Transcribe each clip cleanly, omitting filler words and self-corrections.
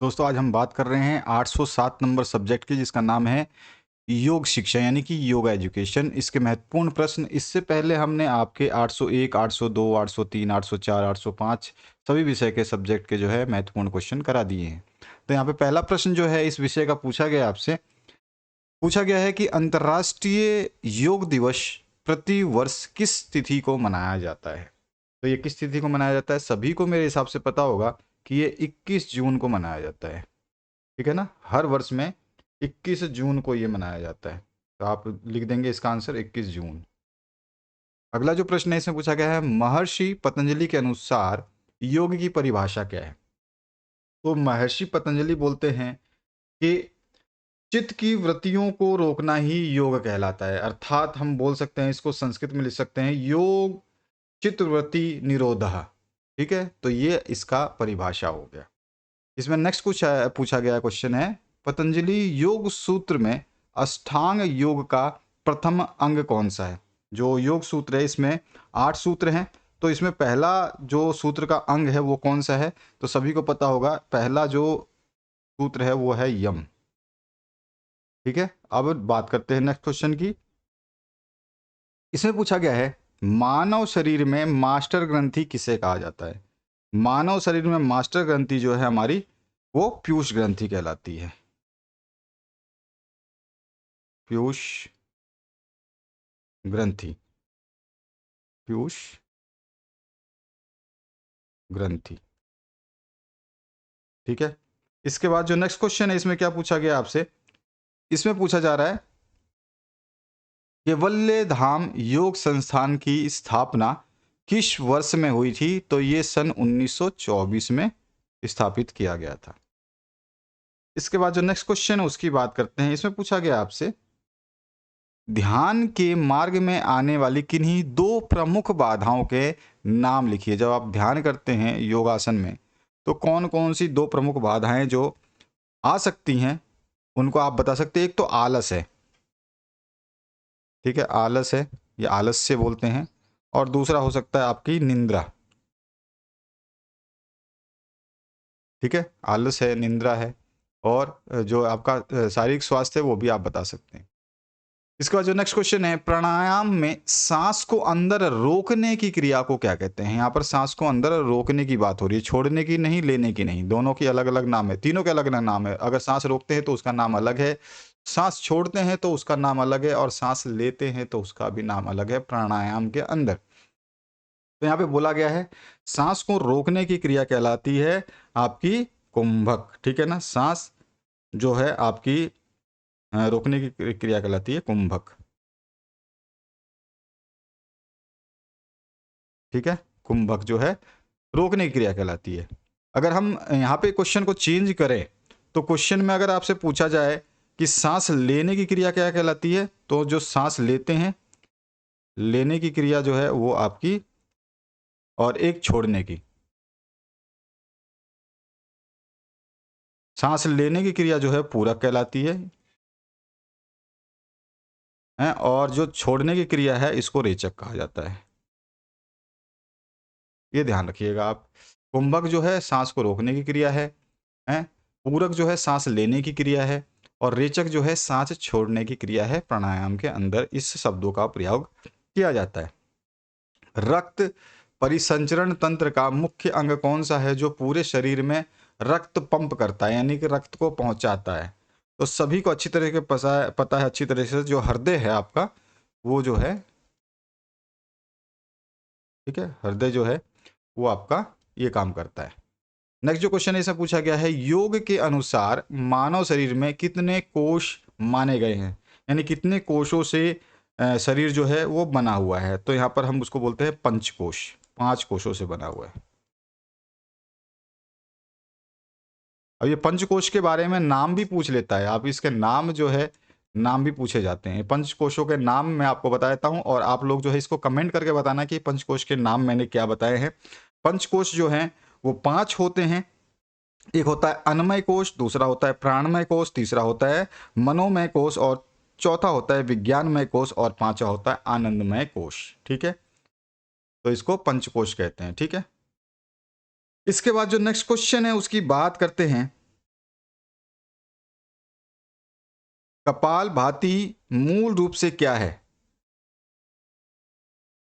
दोस्तों आज हम बात कर रहे हैं 807 नंबर सब्जेक्ट की, जिसका नाम है योग शिक्षा यानी कि योगा एजुकेशन। इसके महत्वपूर्ण प्रश्न इससे पहले हमने आपके 801, 802, 803, 804, 805 सभी विषय के सब्जेक्ट के जो है महत्वपूर्ण क्वेश्चन करा दिए हैं। तो यहाँ पे पहला प्रश्न जो है इस विषय का पूछा गया आपसे, पूछा गया है कि अंतर्राष्ट्रीय योग दिवस प्रति वर्ष किस तिथि को मनाया जाता है। तो ये किस तिथि को मनाया जाता है, सभी को मेरे हिसाब से पता होगा कि ये 21 जून को मनाया जाता है। ठीक है ना, हर वर्ष में 21 जून को ये मनाया जाता है। तो आप लिख देंगे इसका आंसर 21 जून। अगला जो प्रश्न है इसमें पूछा गया है, महर्षि पतंजलि के अनुसार योग की परिभाषा क्या है। तो महर्षि पतंजलि बोलते हैं कि चित्त की वृत्तियों को रोकना ही योग कहलाता है। अर्थात हम बोल सकते हैं, इसको संस्कृत में लिख सकते हैं, योग चित्त वृत्ति निरोधः। ठीक है, तो ये इसका परिभाषा हो गया। इसमें नेक्स्ट कुछ पूछा गया क्वेश्चन है, पतंजलि योग सूत्र में अष्टांग योग का प्रथम अंग कौन सा है। जो योग सूत्र है इसमें 8 सूत्र हैं, तो इसमें पहला जो सूत्र का अंग है वो कौन सा है। तो सभी को पता होगा, पहला जो सूत्र है वो है यम। ठीक है, अब बात करते हैं नेक्स्ट क्वेश्चन की। इसमें पूछा गया है, मानव शरीर में मास्टर ग्रंथि किसे कहा जाता है। मानव शरीर में मास्टर ग्रंथि जो है हमारी, वो पीयूष ग्रंथि कहलाती है। पीयूष ग्रंथि, पीयूष ग्रंथि। ठीक है, इसके बाद जो नेक्स्ट क्वेश्चन है इसमें क्या पूछा गया आपसे, इसमें पूछा जा रहा है, केवल्य धाम योग संस्थान की स्थापना किस वर्ष में हुई थी। तो ये सन 1924 में स्थापित किया गया था। इसके बाद जो नेक्स्ट क्वेश्चन है उसकी बात करते हैं। इसमें पूछा गया आपसे, ध्यान के मार्ग में आने वाली किन्हीं दो प्रमुख बाधाओं के नाम लिखिए। जब आप ध्यान करते हैं योगासन में, तो कौन कौन सी दो प्रमुख बाधाएं जो आ सकती हैं उनको आप बता सकते हैं। एक तो आलस है, ठीक है, आलस है, ये आलस्य बोलते हैं। और दूसरा हो सकता है आपकी निंद्रा। ठीक है, आलस है, निंद्रा है, और जो आपका शारीरिक स्वास्थ्य है वो भी आप बता सकते हैं। इसके बाद जो नेक्स्ट क्वेश्चन है, प्राणायाम में सांस को अंदर रोकने की क्रिया को क्या कहते हैं। यहाँ पर सांस को अंदर रोकने की बात हो रही है, छोड़ने की नहीं, लेने की नहीं। दोनों की अलग अलग नाम है, तीनों के अलग अलग नाम है। अगर सांस रोकते हैं तो उसका नाम अलग है, सांस छोड़ते हैं तो उसका नाम अलग है, और सांस लेते हैं तो उसका भी नाम अलग है प्राणायाम के अंदर। तो यहाँ पे बोला गया है, सांस को रोकने की क्रिया कहलाती है आपकी कुंभक। ठीक है ना, सांस जो है आपकी रोकने की क्रिया कहलाती है कुंभक। ठीक है, कुंभक जो है रोकने की क्रिया कहलाती है। अगर हम यहाँ पे क्वेश्चन को चेंज करें, तो क्वेश्चन में अगर आपसे पूछा जाए कि सांस लेने की क्रिया क्या कहलाती है, तो जो सांस लेते हैं, लेने की क्रिया जो है वो आपकी, और एक छोड़ने की, सांस लेने की क्रिया जो है पूरक कहलाती है, और जो छोड़ने की क्रिया है इसको रेचक कहा जाता है। ये ध्यान रखिएगा आप। कुंभक जो है सांस को रोकने की क्रिया है, पूरक जो है सांस लेने की क्रिया है, और रेचक जो है सांस छोड़ने की क्रिया है। प्राणायाम के अंदर इस शब्दों का प्रयोग किया जाता है। रक्त परिसंचरण तंत्र का मुख्य अंग कौन सा है जो पूरे शरीर में रक्त पंप करता है, यानी कि रक्त को पहुंचाता है। तो सभी को अच्छी तरह के पता है अच्छी तरह से, जो हृदय है आपका वो जो है, ठीक है, हृदय जो है वो आपका ये काम करता है। नेक्स्ट जो क्वेश्चन है इसमें पूछा गया है, योग के अनुसार मानव शरीर में कितने कोष माने गए हैं, यानी कितने कोषों से शरीर जो है वो बना हुआ है। तो यहाँ पर हम उसको बोलते हैं पंचकोश, 5 कोषों से बना हुआ है। अब ये पंचकोश के बारे में नाम भी पूछ लेता है, आप इसके नाम जो है, नाम भी पूछे जाते हैं। पंचकोशों के नाम मैं आपको बता देता हूँ, और आप लोग जो है इसको कमेंट करके बताना कि पंचकोश के नाम मैंने क्या बताए हैं। पंचकोश जो हैं वो 5 होते हैं। एक होता है अन्नमय कोश, दूसरा होता है प्राणमय कोश, तीसरा होता है मनोमय कोश, और चौथा होता है विज्ञानमय कोश, और पांचवा होता है आनंदमय कोश। ठीक है, तो इसको पंचकोश कहते हैं। ठीक है, इसके बाद जो नेक्स्ट क्वेश्चन है उसकी बात करते हैं। कपालभाति मूल रूप से क्या है?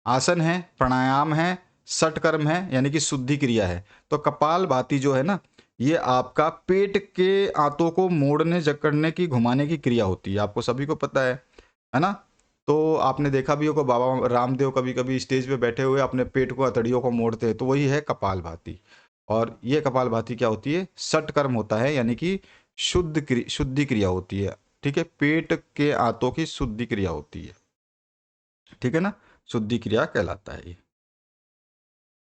आसन है, प्राणायाम है, षटकर्म है, यानी कि शुद्धि क्रिया है। तो कपालभाति जो है ना, ये आपका पेट के आंतों को मोड़ने जकड़ने की घुमाने की क्रिया होती है, आपको सभी को पता है ना। तो आपने देखा भी होगा बाबा रामदेव कभी कभी स्टेज पे बैठे हुए अपने पेट को हथेलियों को मोड़ते हैं, तो वही है कपालभाति। और ये कपालभाति क्या होती है? षटकर्म होता है, यानी कि शुद्धि क्रिया होती है। ठीक है, पेट के आंतों की शुद्धि क्रिया होती है, ठीक है ना, शुद्धि क्रिया कहलाता है ये।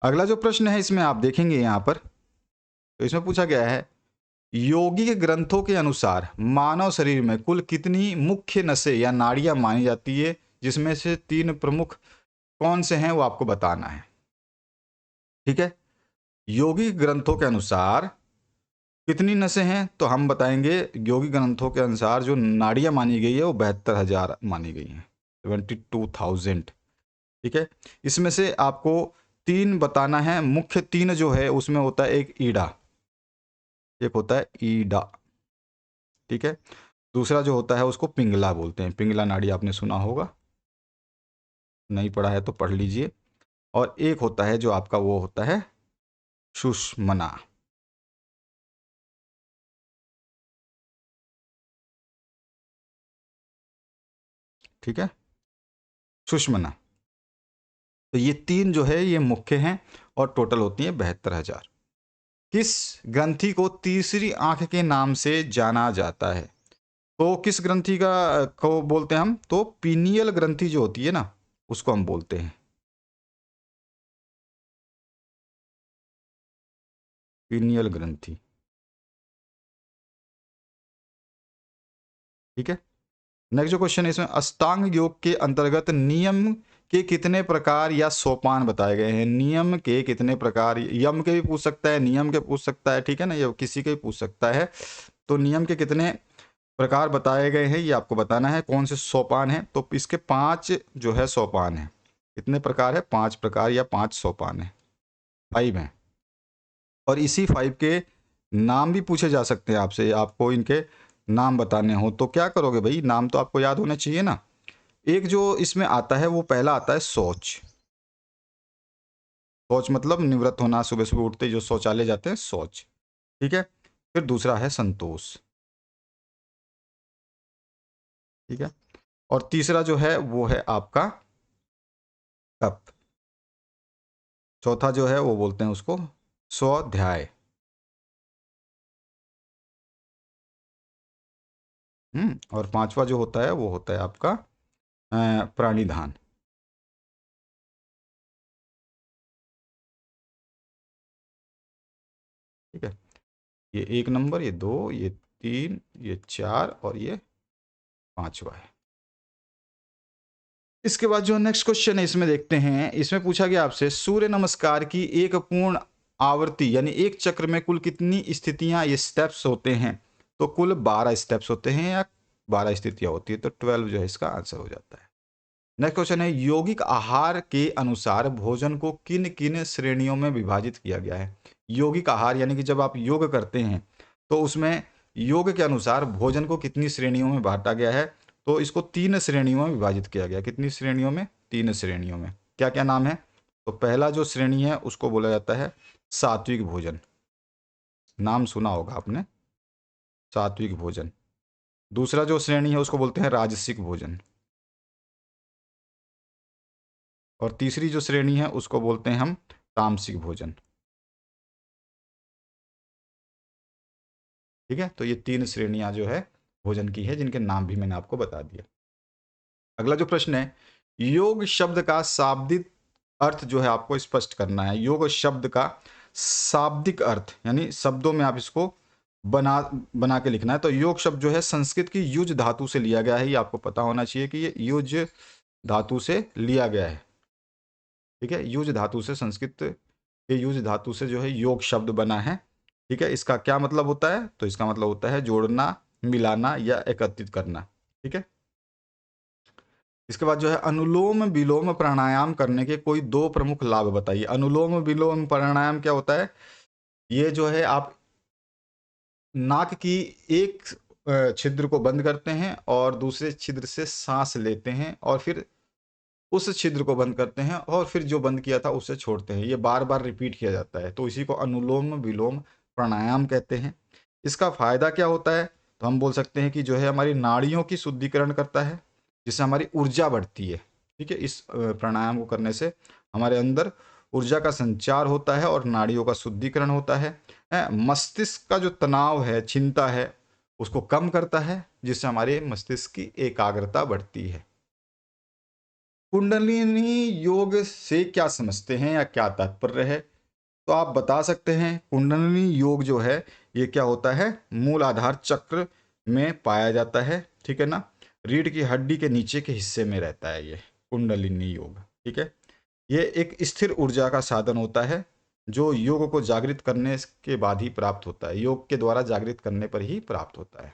अगला जो प्रश्न है इसमें आप देखेंगे यहाँ पर, तो इसमें पूछा गया है यौगिक ग्रंथों के अनुसार मानव शरीर में कुल कितनी मुख्य नसें या नाड़ियां मानी जाती है, जिसमें से 3 प्रमुख कौन से हैं वो आपको बताना है। ठीक है, यौगिक ग्रंथों के अनुसार कितनी नसें हैं, तो हम बताएंगे यौगिक ग्रंथों के अनुसार जो नाड़ियां मानी गई है वो 72,000 मानी गई हैं, 72,000। ठीक है, इसमें से आपको 3 बताना है, मुख्य 3 जो है उसमें होता है एक ईड़ा, एक होता है ईडा, ठीक है। दूसरा जो होता है उसको पिंगला बोलते हैं, पिंगला नाड़ी आपने सुना होगा, नहीं पढ़ा है तो पढ़ लीजिए। और एक होता है जो आपका वो होता है सुषुम्ना, ठीक है, सुषुम्ना। तो ये 3 जो है ये मुख्य हैं और टोटल होती है 72,000। किस ग्रंथि को तीसरी आंख के नाम से जाना जाता है? तो किस ग्रंथि का को बोलते हैं हम? तो पीनियल ग्रंथि जो होती है ना, उसको हम बोलते हैं पीनियल ग्रंथि, ठीक है। नेक्स्ट जो क्वेश्चन है इसमें अष्टांग योग के अंतर्गत नियम के कितने प्रकार या सोपान बताए गए हैं? नियम के कितने प्रकार, यम के भी पूछ सकता है, नियम के पूछ सकता है, ठीक है ना, ये किसी के भी पूछ सकता है। तो नियम के कितने प्रकार बताए गए हैं ये आपको बताना है, कौन से सोपान है। तो इसके 5 जो है सोपान है। कितने प्रकार है? 5 प्रकार या 5 सोपान है, 5 है। और इसी 5 के नाम भी पूछे जा सकते हैं आपसे, आपको इनके नाम बताने हो तो क्या करोगे भाई, नाम तो आपको याद होने चाहिए ना। एक जो इसमें आता है वो पहला आता है शौच, शौच मतलब निवृत्त होना, सुबह सुबह उठते ही जो शौचालय जाते हैं, शौच, ठीक है। फिर दूसरा है संतोष, ठीक है। और तीसरा जो है वो है आपका तप। चौथा जो है वो बोलते हैं उसको स्वाध्याय। और पांचवा जो होता है वो होता है आपका प्राणिधान, ठीक है। ये 1 नंबर, ये 2, ये 3, ये 4 और ये पांचवा है। इसके बाद जो नेक्स्ट क्वेश्चन है इसमें देखते हैं, इसमें पूछा गया आपसे सूर्य नमस्कार की एक पूर्ण आवृत्ति यानी एक चक्र में कुल कितनी स्थितियां ये स्टेप्स होते हैं? तो कुल 12 स्टेप्स होते हैं या 12 स्थितियां होती है, तो 12 जो है इसका आंसर हो जाता है। नेक्स्ट क्वेश्चन है यौगिक आहार के अनुसार भोजन को किन किन श्रेणियों में विभाजित किया गया है? यौगिक आहार यानी कि जब आप योग करते हैं तो उसमें योग के अनुसार भोजन को कितनी श्रेणियों में बांटा गया है? तो इसको 3 श्रेणियों में विभाजित किया गया। कितनी श्रेणियों में? 3 श्रेणियों में। क्या क्या नाम है? तो पहला जो श्रेणी है उसको बोला जाता है सात्विक भोजन, नाम सुना होगा आपने, सात्विक भोजन। दूसरा जो श्रेणी है उसको बोलते हैं राजसिक भोजन। और तीसरी जो श्रेणी है उसको बोलते हैं हम तामसिक भोजन, ठीक है। तो ये 3 श्रेणियां जो है भोजन की है, जिनके नाम भी मैंने आपको बता दिया। अगला जो प्रश्न है योग शब्द का शाब्दिक अर्थ जो है आपको स्पष्ट करना है। योग शब्द का शाब्दिक अर्थ यानी शब्दों में आप इसको बना बना के लिखना है। तो योग शब्द जो है संस्कृत की युज धातु से लिया गया है, ये आपको पता होना चाहिए कि ये युज धातु से लिया गया है, ठीक है। युज धातु से, संस्कृत के युज धातु से जो है योग शब्द बना है, ठीक है। इसका क्या मतलब होता है? तो इसका मतलब होता है जोड़ना, मिलाना या एकत्रित करना, ठीक है। इसके बाद जो है अनुलोम विलोम प्राणायाम करने के कोई 2 प्रमुख लाभ बताइए। अनुलोम विलोम प्राणायाम क्या होता है? ये जो है आप नाक की एक छिद्र को बंद करते हैं और दूसरे छिद्र से सांस लेते हैं और फिर उस छिद्र को बंद करते हैं और फिर जो बंद किया था उसे छोड़ते हैं। ये बार बार रिपीट किया जाता है, तो इसी को अनुलोम विलोम प्राणायाम कहते हैं। इसका फायदा क्या होता है? तो हम बोल सकते हैं कि जो है हमारी नाड़ियों की शुद्धिकरण करता है, जिससे हमारी ऊर्जा बढ़ती है। ठीक है, इस प्राणायाम को करने से हमारे अंदर ऊर्जा का संचार होता है और नाड़ियों का शुद्धिकरण होता है। मस्तिष्क का जो तनाव है, चिंता है, उसको कम करता है, जिससे हमारे मस्तिष्क की एकाग्रता बढ़ती है। कुंडलिनी योग से क्या समझते हैं या क्या तात्पर्य है? तो आप बता सकते हैं कुंडलिनी योग जो है ये क्या होता है? मूल आधार चक्र में पाया जाता है। ठीक है ना, रीढ़ की हड्डी के नीचे के हिस्से में रहता है ये कुंडलिनी योग। ठीक है, ये एक स्थिर ऊर्जा का साधन होता है जो योग को जागृत करने के बाद ही प्राप्त होता है, योग के द्वारा जागृत करने पर ही प्राप्त होता है।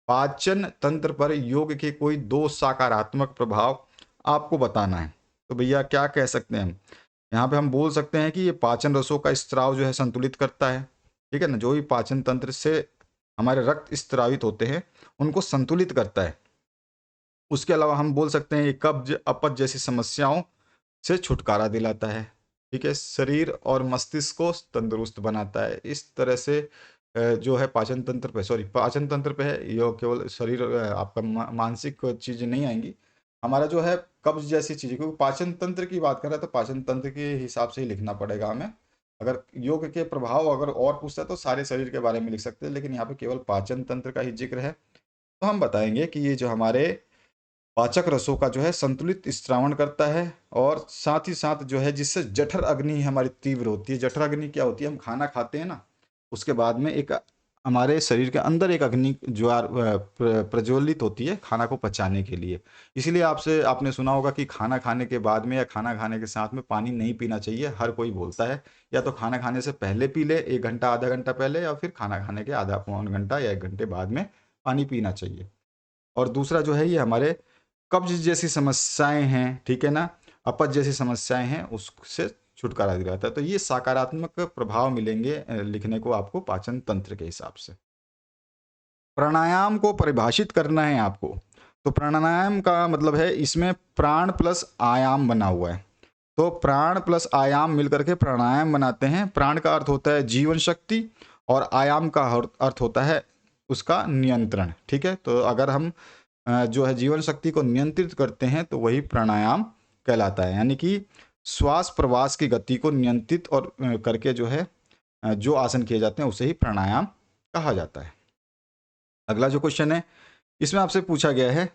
पाचन तंत्र पर योग के कोई 2 सकारात्मक प्रभाव आपको बताना है। तो भैया क्या कह सकते हैं हम? यहाँ पे हम बोल सकते हैं कि ये पाचन रसों का स्त्राव जो है संतुलित करता है। ठीक है ना, जो भी पाचन तंत्र से हमारे रक्त स्त्रावित होते हैं उनको संतुलित करता है। उसके अलावा हम बोल सकते हैं ये कब्ज अपच जैसी समस्याओं से छुटकारा दिलाता है। ठीक है, शरीर और मस्तिष्क को तंदुरुस्त बनाता है। इस तरह से जो है पाचन तंत्र पे, सॉरी पाचन तंत्र पे है, ये केवल शरीर आपका मानसिक चीज़ें नहीं आएंगी। हमारा जो है कब्ज जैसी चीज़ें, क्योंकि पाचन तंत्र की बात कर रहा है तो पाचन तंत्र के हिसाब से ही लिखना पड़ेगा हमें। अगर योग के प्रभाव अगर और पूछता है तो सारे शरीर के बारे में लिख सकते हैं, लेकिन यहाँ पे केवल पाचन तंत्र का ही जिक्र है। तो हम बताएंगे कि ये जो हमारे पाचक रसों का जो है संतुलित स्त्रावण करता है और साथ ही साथ जो है जिससे जठर अग्नि हमारी तीव्र होती है। जठर अग्नि क्या होती है? हम खाना खाते हैं ना, उसके बाद में एक हमारे शरीर के अंदर एक अग्नि ज्वार प्रज्वलित होती है खाना को पचाने के लिए। इसीलिए आपने सुना होगा कि खाना खाने के बाद में या खाना खाने के साथ में पानी नहीं पीना चाहिए। हर कोई बोलता है या तो खाना खाने से पहले पी ले, 1 घंटा आधा घंटा पहले, या फिर खाना खाने के आधा पौन घंटा या 1 घंटे बाद में पानी पीना चाहिए। और दूसरा जो है ये हमारे कब्ज जैसी समस्याएं हैं, ठीक है ना, अपच जैसी समस्याएं हैं, उससे छुटकारा दिलाता है। तो ये सकारात्मक प्रभाव मिलेंगे लिखने को आपको पाचन तंत्र के हिसाब से। प्राणायाम को परिभाषित करना है आपको, तो प्राणायाम का मतलब है इसमें प्राण प्लस आयाम बना हुआ है। तो प्राण प्लस आयाम मिलकर के प्राणायाम बनाते हैं। प्राण का अर्थ होता है जीवन शक्ति और आयाम का अर्थ होता है उसका नियंत्रण। ठीक है, तो अगर हम जो है जीवन शक्ति को नियंत्रित करते हैं तो वही प्राणायाम कहलाता है। यानी कि श्वास प्रवास की गति को नियंत्रित और करके जो है जो आसन किए जाते हैं उसे ही प्राणायाम कहा जाता है। अगला जो क्वेश्चन है इसमें आपसे पूछा गया है,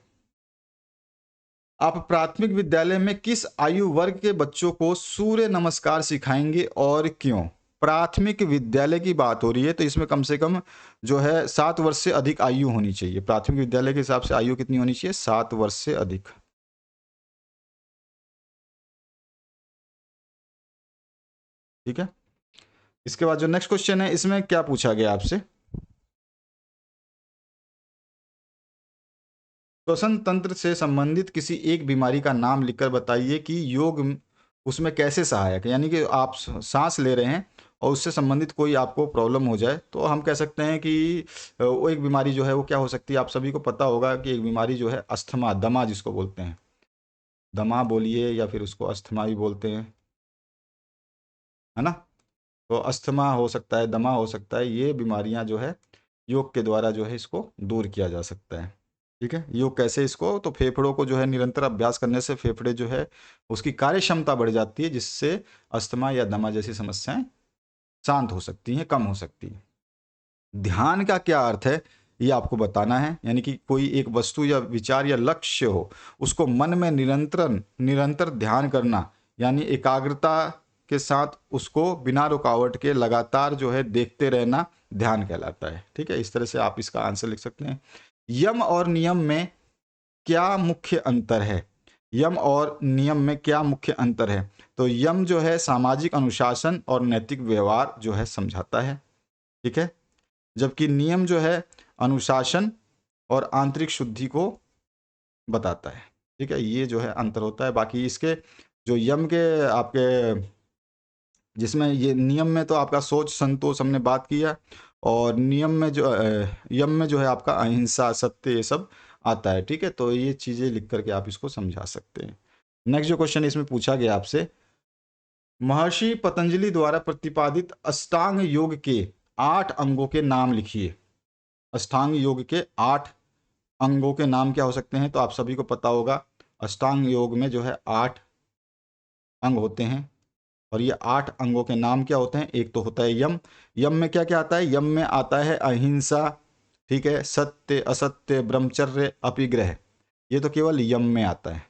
आप प्राथमिक विद्यालय में किस आयु वर्ग के बच्चों को सूर्य नमस्कार सिखाएंगे और क्यों? प्राथमिक विद्यालय की बात हो रही है तो इसमें कम से कम जो है 7 वर्ष से अधिक आयु होनी चाहिए। प्राथमिक विद्यालय के हिसाब से आयु कितनी होनी चाहिए? 7 वर्ष से अधिक। ठीक है, इसके बाद जो नेक्स्ट क्वेश्चन है इसमें क्या पूछा गया आपसे, श्वसन तंत्र से संबंधित किसी एक बीमारी का नाम लिखकर बताइए कि योग उसमें कैसे सहायक है। यानी कि आप सांस ले रहे हैं और उससे संबंधित कोई आपको प्रॉब्लम हो जाए तो हम कह सकते हैं कि वो एक बीमारी जो है वो क्या हो सकती है। आप सभी को पता होगा कि एक बीमारी जो है अस्थमा, दमा जिसको बोलते हैं, दमा बोलिए या फिर उसको अस्थमा भी बोलते हैं, है ना। तो अस्थमा हो सकता है, दमा हो सकता है, ये बीमारियां जो है योग के द्वारा जो है इसको दूर किया जा सकता है। ठीक है, योग कैसे? इसको तो फेफड़ों को जो है निरंतर अभ्यास करने से फेफड़े जो है उसकी कार्य क्षमता बढ़ जाती है, जिससे अस्थमा या दमा जैसी समस्याएं शांत हो सकती हैं, कम हो सकती हैं। ध्यान का क्या अर्थ है ये आपको बताना है। यानी कि कोई एक वस्तु या विचार या लक्ष्य हो, उसको मन में निरंतर ध्यान करना, यानी एकाग्रता के साथ उसको बिना रुकावट के लगातार जो है देखते रहना ध्यान कहलाता है। ठीक है, इस तरह से आप इसका आंसर लिख सकते हैं। यम और नियम में क्या मुख्य अंतर है? यम और नियम में क्या मुख्य अंतर है? तो यम जो है सामाजिक अनुशासन और नैतिक व्यवहार जो है समझाता है। ठीक है, जबकि नियम जो है अनुशासन और आंतरिक शुद्धि को बताता है। ठीक है, ये जो है अंतर होता है। बाकी इसके जो यम के आपके जिसमें ये नियम में तो आपका सोच संतोष हमने बात किया, और नियम में जो यम में जो है आपका अहिंसा, सत्य, ये सब आता है। ठीक है, तो ये चीज़ें लिख करके आप इसको समझा सकते हैं। नेक्स्ट जो क्वेश्चन इसमें पूछा गया आपसे, महर्षि पतंजलि द्वारा प्रतिपादित अष्टांग योग के 8 अंगों के नाम लिखिए। अष्टांग योग के 8 अंगों के नाम क्या हो सकते हैं? तो आप सभी को पता होगा, अष्टांग योग में जो है 8 अंग होते हैं, और ये 8 अंगों के नाम क्या होते हैं? एक तो होता है यम। यम में क्या क्या आता है? यम में आता है अहिंसा, ठीक है, सत्य, असत्य, ब्रह्मचर्य, अपिग्रह। ये तो केवल यम में आता है।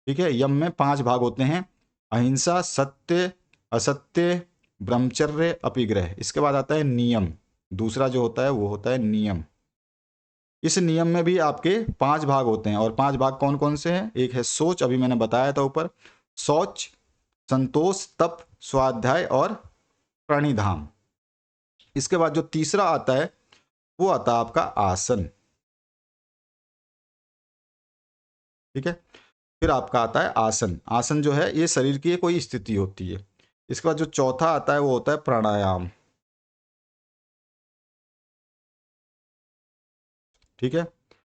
ठीक है, यम में 5 भाग होते हैं, अहिंसा, सत्य, असत्य, ब्रह्मचर्य, अपिग्रह। इसके बाद आता है नियम। दूसरा जो होता है वो होता है नियम। इस नियम में भी आपके 5 भाग होते हैं, और 5 भाग कौन कौन से हैं? एक है सोच, अभी मैंने बताया था ऊपर, शौच, संतोष, तप, स्वाध्याय और प्रणिधान। इसके बाद जो तीसरा आता है वो आता है आपका आसन। ठीक है, फिर आपका आता है आसन। आसन जो है ये शरीर की कोई स्थिति होती है। इसके बाद जो चौथा आता है वो होता है प्राणायाम। ठीक है,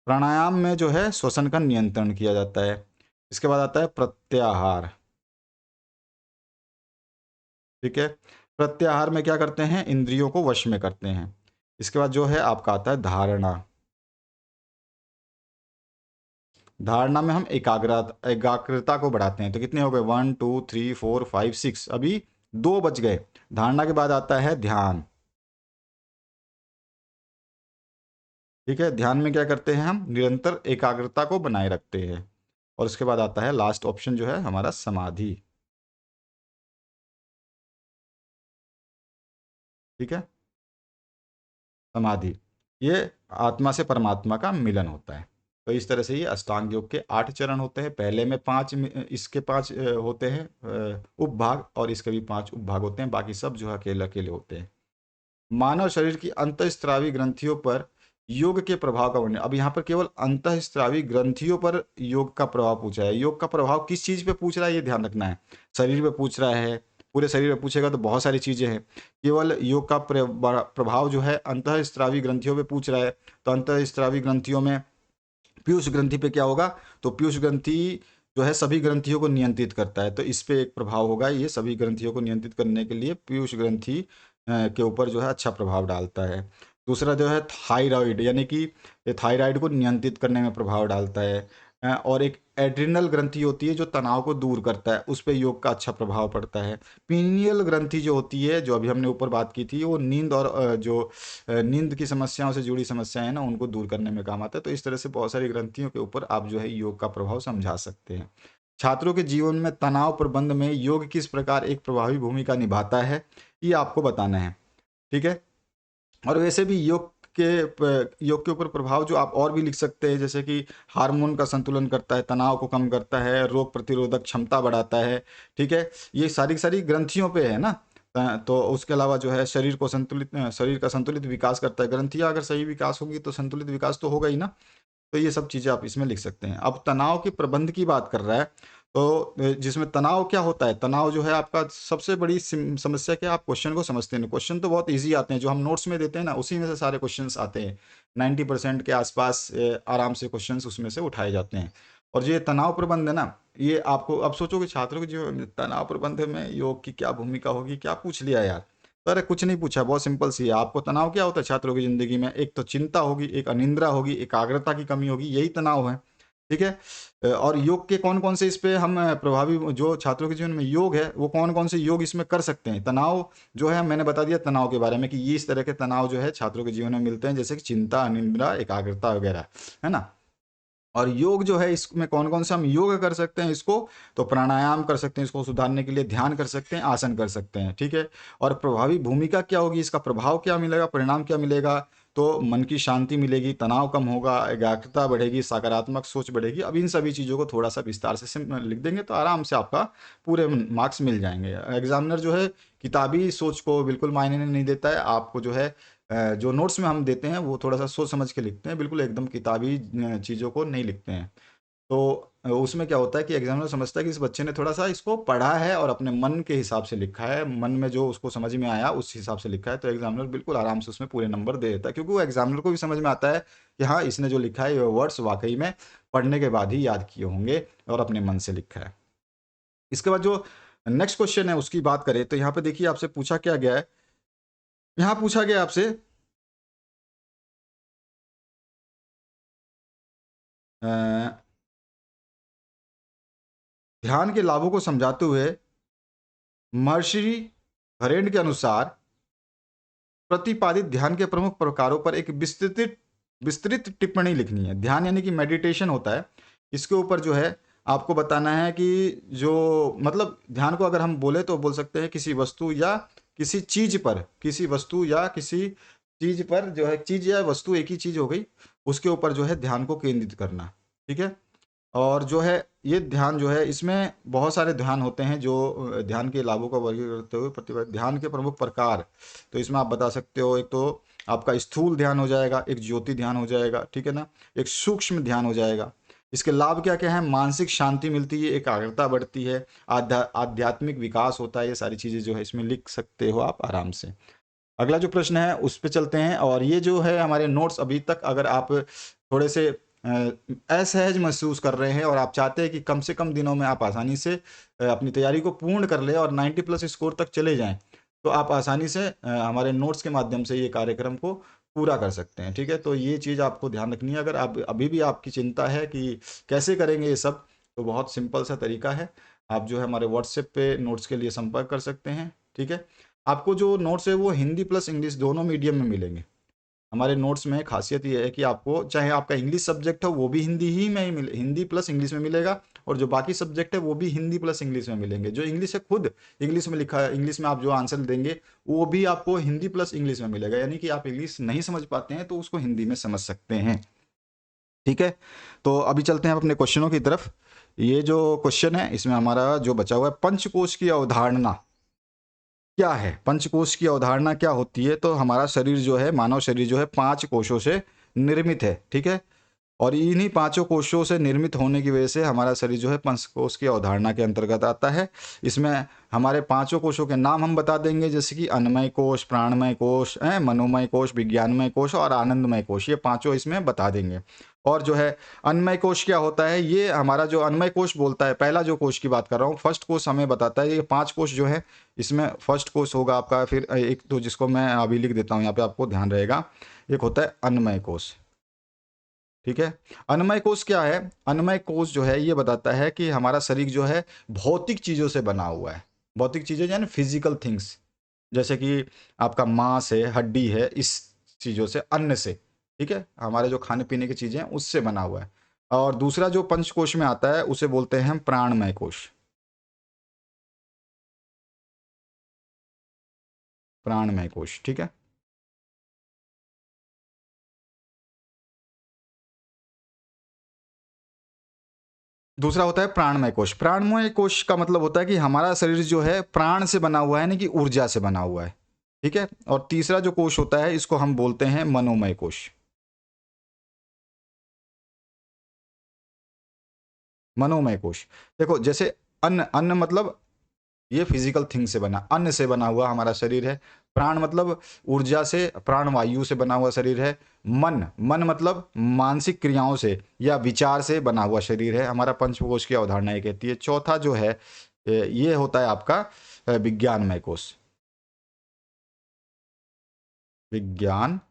प्राणायाम में जो है श्वसन का नियंत्रण किया जाता है। इसके बाद आता है प्रत्याहार। ठीक है, प्रत्याहार में क्या करते हैं? इंद्रियों को वश में करते हैं। इसके बाद जो है आपका आता है धारणा। धारणा में हम एकाग्रता को बढ़ाते हैं। तो कितने हो गए? 1 2 3 4 5 6, अभी 2 बच गए। धारणा के बाद आता है ध्यान। ठीक है, ध्यान में क्या करते हैं? हम निरंतर एकाग्रता को बनाए रखते हैं। और उसके बाद आता है लास्ट ऑप्शन जो है हमारा समाधि। ठीक है, समाधि, ये आत्मा से परमात्मा का मिलन होता है। तो इस तरह से ये अष्टांग योग के 8 चरण होते हैं। पहले में 5, इसके 5 होते हैं उपभाग, और इसके भी 5 उपभाग होते हैं। बाकी सब जो है अकेले अकेले होते हैं। मानव शरीर की अंतःस्रावी ग्रंथियों पर योग के प्रभाव का वर्णन। अब यहाँ पर केवल अंतःस्रावी ग्रंथियों पर योग का प्रभाव पूछा है। योग का प्रभाव किस चीज पे पूछ रहा है ये ध्यान रखना है। शरीर पे पूछ रहा है, पूरे शरीर पे पूछेगा तो बहुत सारी चीजें हैं। केवल योग का प्रभाव जो है अंतःस्रावी ग्रंथियों पे पूछ रहा है। तो अंतःस्रावी ग्रंथियों में पीयूष ग्रंथि पे क्या होगा? तो पीयूष ग्रंथि जो है सभी ग्रंथियों को नियंत्रित करता है, तो इस पे एक प्रभाव होगा। ये सभी ग्रंथियों को नियंत्रित करने के लिए पीयूष ग्रंथि के ऊपर जो है अच्छा प्रभाव डालता है। दूसरा जो है थायराइड, यानी कि ये थायराइड को नियंत्रित करने में प्रभाव डालता है। और एक एड्रिनल ग्रंथि होती है जो तनाव को दूर करता है, उस पर योग का अच्छा प्रभाव पड़ता है। पीनियल ग्रंथि जो होती है, जो अभी हमने ऊपर बात की थी, वो नींद और जो नींद की समस्याओं से जुड़ी समस्याएं हैं ना, उनको दूर करने में काम आता है। तो इस तरह से बहुत सारी ग्रंथियों के ऊपर आप जो है योग का प्रभाव समझा सकते हैं। छात्रों के जीवन में तनाव प्रबंधन में योग किस प्रकार एक प्रभावी भूमिका निभाता है, ये आपको बताना है। ठीक है, और वैसे भी योग के ऊपर प्रभाव जो आप और भी लिख सकते हैं, जैसे कि हार्मोन का संतुलन करता है, तनाव को कम करता है, रोग प्रतिरोधक क्षमता बढ़ाता है। ठीक है, ये सारी की सारी ग्रंथियों पे है ना। तो उसके अलावा जो है शरीर का संतुलित विकास करता है। ग्रंथियां अगर सही विकास होगी तो संतुलित विकास तो होगा ही ना। तो ये सब चीज़ें आप इसमें लिख सकते हैं। अब तनाव के प्रबंध की बात कर रहा है, तो जिसमें तनाव क्या होता है? तनाव जो है आपका सबसे बड़ी समस्या क्या है? आप क्वेश्चन को समझते हैं। क्वेश्चन तो बहुत इजी आते हैं, जो हम नोट्स में देते हैं ना, उसी में से सारे क्वेश्चंस आते हैं। 90% के आसपास आराम से क्वेश्चंस उसमें से उठाए जाते हैं। और जो ये तनाव प्रबंध है ना, ये आपको अब सोचो कि छात्रों के जीवन में तनाव प्रबंधन में योग की क्या भूमिका होगी, क्या पूछ लिया यार। तो अरे कुछ नहीं पूछा, बहुत सिंपल सी है। आपको तनाव क्या होता है छात्रों की जिंदगी में? एक तो चिंता होगी, एक अनिद्रा होगी, एकाग्रता की कमी होगी, यही तनाव है। ठीक है, और योग के कौन कौन से इस पे हम प्रभावी, जो छात्रों के जीवन में योग है, वो कौन कौन से योग इसमें कर सकते हैं? तनाव जो है मैंने बता दिया तनाव के बारे में, कि ये इस तरह के तनाव जो है छात्रों के जीवन में मिलते हैं, जैसे कि चिंता, अनिद्रा, एकाग्रता वगैरह, है ना। और योग जो है इसमें कौन कौन सा हम योग कर सकते हैं इसको? तो प्राणायाम कर सकते हैं इसको सुधारने के लिए, ध्यान कर सकते हैं, आसन कर सकते हैं। ठीक है, और प्रभावी भूमिका क्या होगी, इसका प्रभाव क्या मिलेगा, परिणाम क्या मिलेगा? तो मन की शांति मिलेगी, तनाव कम होगा, एकाग्रता बढ़ेगी, सकारात्मक सोच बढ़ेगी। अब इन सभी चीज़ों को थोड़ा सा विस्तार से लिख देंगे तो आराम से आपका पूरे मार्क्स मिल जाएंगे। एग्जामिनर जो है किताबी सोच को बिल्कुल मायने नहीं देता है। आपको जो है जो नोट्स में हम देते हैं वो थोड़ा सा सोच समझ के लिखते हैं, बिल्कुल एकदम किताबी चीज़ों को नहीं लिखते हैं। तो उसमें क्या होता है कि एग्जामिनर समझता है कि इस बच्चे ने थोड़ा सा इसको पढ़ा है और अपने मन के हिसाब से लिखा है, मन में जो उसको समझ में आया उस हिसाब से लिखा है, तो एग्जामिनर बिल्कुल आराम से उसमें पूरे नंबर दे देता है, क्योंकि वो एग्जामिनर को भी समझ में आता है कि हाँ इसने जो लिखा है ये वर्ड्स वाकई में पढ़ने के बाद ही याद किए होंगे और अपने मन से लिखा है। इसके बाद जो नेक्स्ट क्वेश्चन है उसकी बात करें तो यहाँ पे देखिए आपसे पूछा क्या गया है, यहाँ पूछा गया आपसे अ, ध्यान के लाभों को समझाते हुए महर्षि हरेंद्र के अनुसार प्रतिपादित ध्यान के प्रमुख प्रकारों पर एक विस्तृत विस्तृत टिप्पणी लिखनी है। ध्यान यानी कि मेडिटेशन होता है, इसके ऊपर जो है आपको बताना है कि जो मतलब ध्यान को अगर हम बोले तो बोल सकते हैं किसी वस्तु या किसी चीज पर, किसी वस्तु या किसी चीज पर जो है, चीज या वस्तु एक ही चीज हो गई, उसके ऊपर जो है ध्यान को केंद्रित करना। ठीक है, और जो है ये ध्यान जो है इसमें बहुत सारे ध्यान होते हैं जो ध्यान के लाभों का वर्गीकृत करते हुए प्रतिपादित ध्यान के प्रमुख प्रकार, तो इसमें आप बता सकते हो, एक तो आपका स्थूल ध्यान हो जाएगा, एक ज्योति ध्यान हो जाएगा, ठीक है ना, एक सूक्ष्म ध्यान हो जाएगा। इसके लाभ क्या क्या है, मानसिक शांति मिलती है, एकाग्रता बढ़ती है, आध्यात्मिक विकास होता है, ये सारी चीज़ें जो है इसमें लिख सकते हो आप आराम से। अगला जो प्रश्न है उस पे चलते हैं, और ये जो है हमारे नोट्स अभी तक अगर आप थोड़े से असहज महसूस कर रहे हैं और आप चाहते हैं कि कम से कम दिनों में आप आसानी से अपनी तैयारी को पूर्ण कर ले और 90 प्लस स्कोर तक चले जाएं, तो आप आसानी से हमारे नोट्स के माध्यम से ये कार्यक्रम को पूरा कर सकते हैं। ठीक है, तो ये चीज़ आपको ध्यान रखनी है। अगर आप अभी भी आपकी चिंता है कि कैसे करेंगे ये सब, तो बहुत सिंपल सा तरीका है, आप जो है हमारे व्हाट्सएप पे नोट्स के लिए संपर्क कर सकते हैं। ठीक है, आपको जो नोट्स है वो हिंदी प्लस इंग्लिश दोनों मीडियम में मिलेंगे। हमारे नोट्स में खासियत ये है कि आपको चाहे आपका इंग्लिश सब्जेक्ट हो वो भी हिंदी ही में ही मिले, हिंदी प्लस इंग्लिश में मिलेगा, और जो बाकी सब्जेक्ट है वो भी हिंदी प्लस इंग्लिश में मिलेंगे। जो इंग्लिश है खुद इंग्लिश में लिखा है, इंग्लिश में आप जो आंसर देंगे वो भी आपको हिंदी प्लस इंग्लिश में मिलेगा, यानी कि आप इंग्लिश नहीं समझ पाते हैं तो उसको हिंदी में समझ सकते हैं। ठीक है, तो अभी चलते हैं अपने क्वेश्चनों की तरफ। ये जो क्वेश्चन है इसमें हमारा जो बचा हुआ है, पंचकोश की अवधारणा क्या है, पंचकोश की अवधारणा क्या होती है, तो हमारा शरीर जो है, मानव शरीर जो है 5 कोशों से निर्मित है। ठीक है, और इन्हीं 5 कोशों से निर्मित होने की वजह से हमारा शरीर जो है पंचकोश की अवधारणा के अंतर्गत आता है। इसमें हमारे 5 कोशों के नाम हम बता देंगे, जैसे कि अन्नमय कोश, प्राणमय कोश, मनोमय कोश, विज्ञानमय कोश और आनंदमय कोश, ये पांचों इसमें बता देंगे। और जो है अन्नमय कोश क्या होता है, ये हमारा जो अन्नमय कोश बोलता है, पहला जो कोश की बात कर रहा हूँ, फर्स्ट कोश हमें बताता है, ये 5 कोश जो है इसमें फर्स्ट कोश होगा आपका, फिर एक तो जिसको मैं अभी लिख देता हूँ यहाँ पे, आपको ध्यान रहेगा, एक होता है अन्नमय कोश। ठीक है, अन्नमय कोश क्या है, अन्नमय कोश जो है ये बताता है कि हमारा शरीर जो है भौतिक चीजों से बना हुआ है। भौतिक चीजें यानी फिजिकल थिंग्स, जैसे कि आपका मांस है, हड्डी है, इस चीजों से, अन्न से, ठीक है, हमारे जो खाने पीने की चीजें हैं उससे बना हुआ है। और दूसरा जो पंचकोश में आता है उसे बोलते हैं हम प्राणमय कोश, प्राणमय कोश। ठीक है, दूसरा होता है प्राणमय कोश। प्राणमय कोश का मतलब होता है कि हमारा शरीर जो है प्राण से बना हुआ है, यानी कि ऊर्जा से बना हुआ है। ठीक है, और तीसरा जो कोश होता है इसको हम बोलते हैं मनोमय कोश, मनोमय कोश। देखो जैसे अन्न, अन्न मतलब ये फिजिकल थिंग से बना, अन्न से बना हुआ हमारा शरीर है। प्राण मतलब ऊर्जा से, प्राण वायु से बना हुआ शरीर है। मन, मन मतलब मानसिक क्रियाओं से या विचार से बना हुआ शरीर है। हमारा पंचकोश की अवधारणा ये कहती है। चौथा जो है ये होता है आपका विज्ञानमय कोश, विज्ञानमय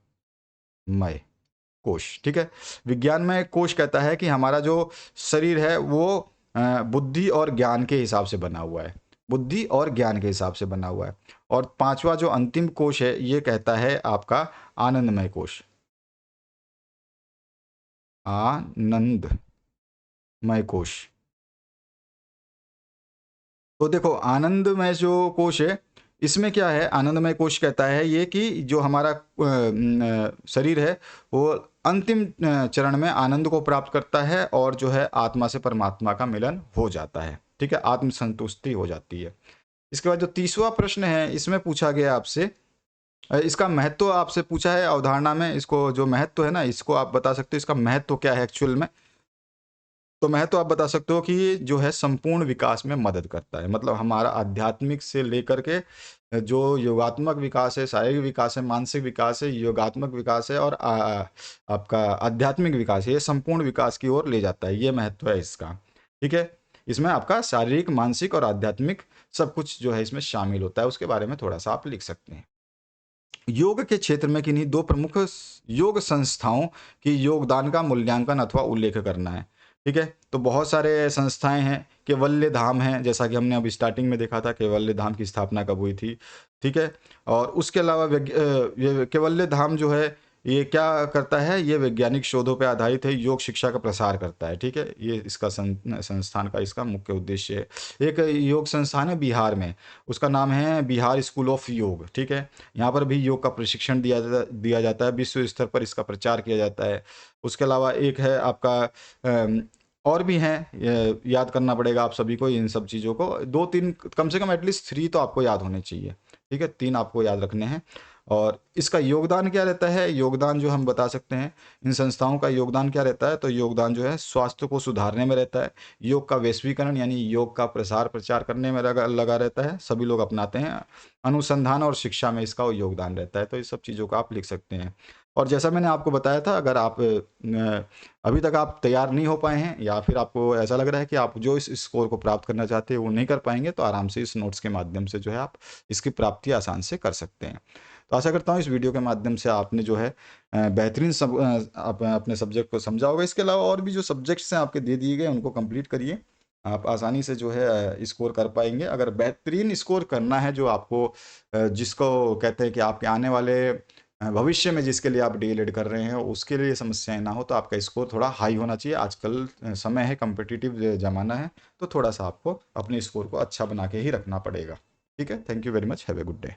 कोश। ठीक है, विज्ञानमय कोश कहता है कि हमारा जो शरीर है वो बुद्धि और ज्ञान के हिसाब से बना हुआ है, बुद्धि और ज्ञान के हिसाब से बना हुआ है। और पांचवा जो अंतिम कोश है ये कहता है आपका आनंदमय कोश, आनंदमय कोश। तो देखो आनंदमय जो कोश है इसमें क्या है, आनंदमय कोश कहता है ये कि जो हमारा शरीर है वो अंतिम चरण में आनंद को प्राप्त करता है और जो है आत्मा से परमात्मा का मिलन हो जाता है। ठीक है, आत्म संतुष्टि हो जाती है। इसके बाद जो तीसवा प्रश्न है इसमें पूछा गया आपसे, इसका महत्व आपसे पूछा है अवधारणा में, इसको जो महत्व है ना इसको आप बता सकते हो, इसका महत्व क्या है एक्चुअल में। तो मैं तो आप बता सकते हो कि ये जो है संपूर्ण विकास में मदद करता है। मतलब हमारा आध्यात्मिक से लेकर के जो योगात्मक विकास है, शारीरिक विकास है, मानसिक विकास है, योगात्मक विकास है और आपका आध्यात्मिक विकास है, ये संपूर्ण विकास की ओर ले जाता है। ये महत्व है इसका। ठीक है? इसमें आपका शारीरिक, मानसिक और आध्यात्मिक सब कुछ जो है इसमें शामिल होता है। उसके बारे में थोड़ा-सा आप लिख सकते हैं। योग के क्षेत्र में किन्हीं 2 प्रमुख योग संस्थाओं के योगदान का मूल्यांकन अथवा उल्लेख करना है। ठीक है? तो बहुत सारे संस्थाएँ हैं, कैवल्य धाम है, जैसा कि हमने अभी स्टार्टिंग में देखा था कैवल्य धाम की स्थापना कब हुई थी। ठीक है? और उसके अलावा ये कैवल्य धाम जो है, ये क्या करता है, ये वैज्ञानिक शोधों पे आधारित है, योग शिक्षा का प्रसार करता है। ठीक है? ये इसका संस्थान का इसका मुख्य उद्देश्य है। एक योग संस्थान है बिहार में, उसका नाम है बिहार स्कूल ऑफ योग। ठीक है? यहाँ पर भी योग का प्रशिक्षण दिया जाता है, विश्व स्तर पर इसका प्रचार किया जाता है। उसके अलावा एक है आपका और भी हैं, याद करना पड़ेगा आप सभी को इन सब चीज़ों को। 2-3 कम से कम एटलीस्ट 3 तो आपको याद होने चाहिए। ठीक है? 3 आपको याद रखने हैं। और इसका योगदान क्या रहता है? योगदान जो हम बता सकते हैं, इन संस्थाओं का योगदान क्या रहता है? तो योगदान जो है स्वास्थ्य को सुधारने में रहता है। योग का वैश्वीकरण यानी योग का प्रसार-प्रचार करने में लगा रहता है, सभी लोग अपनाते हैं। अनुसंधान और शिक्षा में इसका योगदान रहता है। तो ये सब चीज़ों को आप लिख सकते हैं। और जैसा मैंने आपको बताया था, अगर आप अभी तक आप तैयार नहीं हो पाए हैं या फिर आपको ऐसा लग रहा है कि आप जो इस स्कोर को प्राप्त करना चाहते हैं वो नहीं कर पाएँगे, तो आराम से इस नोट्स के माध्यम से जो है आप इसकी प्राप्ति आसान से कर सकते हैं। तो आशा करता हूँ इस वीडियो के माध्यम से आपने जो है बेहतरीन आप अपने सब्जेक्ट को समझा होगा। इसके अलावा और भी जो सब्जेक्ट्स हैं आपके दे दिए गए, उनको कंप्लीट करिए। आप आसानी से जो है स्कोर कर पाएँगे। अगर बेहतरीन स्कोर करना है, जो आपको जिसको कहते हैं कि आपके आने वाले भविष्य में जिसके लिए आप डीएलएड कर रहे हैं, उसके लिए समस्याएँ ना हो, तो आपका स्कोर थोड़ा हाई होना चाहिए। आजकल समय है, कॉम्पिटिटिव ज़माना है, तो थोड़ा-सा आपको अपने स्कोर को अच्छा बना के ही रखना पड़ेगा। ठीक है? Thank you very much. Have a good day.